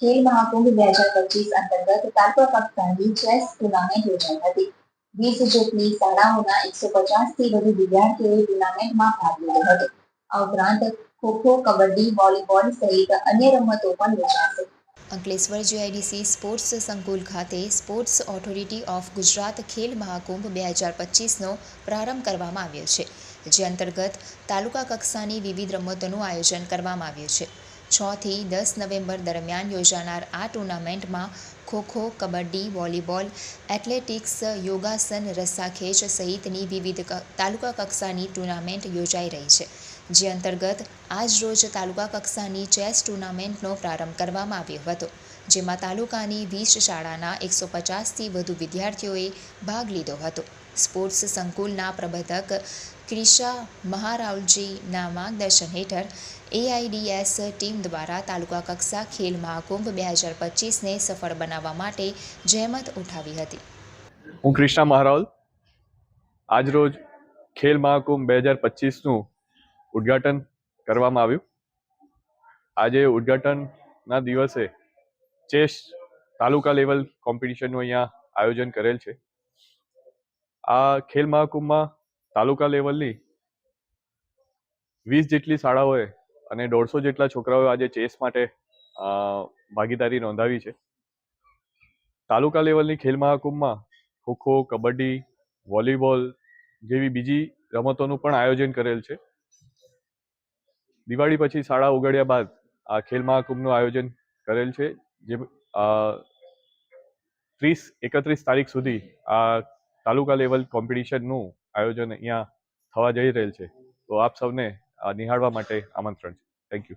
ખેલ મહાકુંભ 2025 અંતર્ગત તાલુકા કક્ષાની chess tournament યોજાઈ હતી. 20 જેટલી શાળાઓના 150 થી વધુ વિદ્યાર્થીઓએ ટુર્નામેન્ટમાં ભાગ લીધો હતો. આ ઉપરાંત ખોખો, કબડ્ડી, વોલીબોલ સહિત અન્ય રમતો પણ યોજાશે. અંકલેશ્વર જીઆઈડીસી સ્પોર્ટ્સ સંકુલ ખાતે sports authority of Gujarat Khel Mahakumbh 2025નો પ્રારંભ કરવામાં આવ્યો છે, જે અંતર્ગત તાલુકા કક્ષાની વિવિધ રમતોનું આયોજન કરવામાં આવ્યું છે. 6 થી 10 નવેમ્બર દરમિયાન યોજાનાર આ ટુર્નામેન્ટમાં ખોખો, કબડ્ડી, વોલીબોલ, એથ્લેટિક્સ, યોગાસન, રસ્સાખેંચ સહિતની વિવિધ તાલુકા કક્ષાની ટુર્નામેન્ટ યોજાઈ રહી છે, જે અંતર્ગત આજ રોજ તાલુકા કક્ષાની ચેસ ટુર્નામેન્ટનો પ્રારંભ કરવામાં આવ્યો હતો, જેમાં તાલુકાની 20 શાળાના 150થી વધુ વિદ્યાર્થીઓએ ભાગ લીધો હતો. સ્પોર્ટ્સ સંકુલના પ્રબંધક ક્રિશા મહારાવલજીના માર્ગદર્શન હેઠળ એઆઈડીએસ ટીમ દ્વારા તાલુકા કક્ષા ખેલ મહાકુંભ 2025ને સફળ બનાવવા માટે જહેમત ઉઠાવી હતી. હું ક્રિશા મહારાવલ. આજરોજ ખેલ મહાકુંભ 2025નું ઉદ્ઘાટન કરવામાં આવ્યું. આજે ઉદ્ઘાટનના દિવસે ચેસ તાલુકા લેવલ કોમ્પિટિશનનું અહીંયા આયોજન કરેલ છે. આ ખેલ મહાકુંભમાં તાલુકા લેવલની 20 જેટલી શાળાઓએ અને 150 જેટલા છોકરાઓએ આજે ચેસ માટે ભાગીદારી નોંધાવી છે. તાલુકા લેવલની ખેલ મહાકુંભમાં ખોખો, કબડ્ડી, વોલીબોલ જેવી બીજી રમતોનું પણ આયોજન કરેલ છે. દિવાળી પછી શાળા ઉઘાડ્યા બાદ આ ખેલ મહાકુંભનું આયોજન કરેલ છે, જે 31 તારીખ સુધી આ તાલુકા લેવલ કોમ્પિટિશનનું આયોજન અહીંયા થવા જઈ રહેલ છે. તો આપ સૌને નિહાળવા માટે આમંત્રણ છે. Thank you.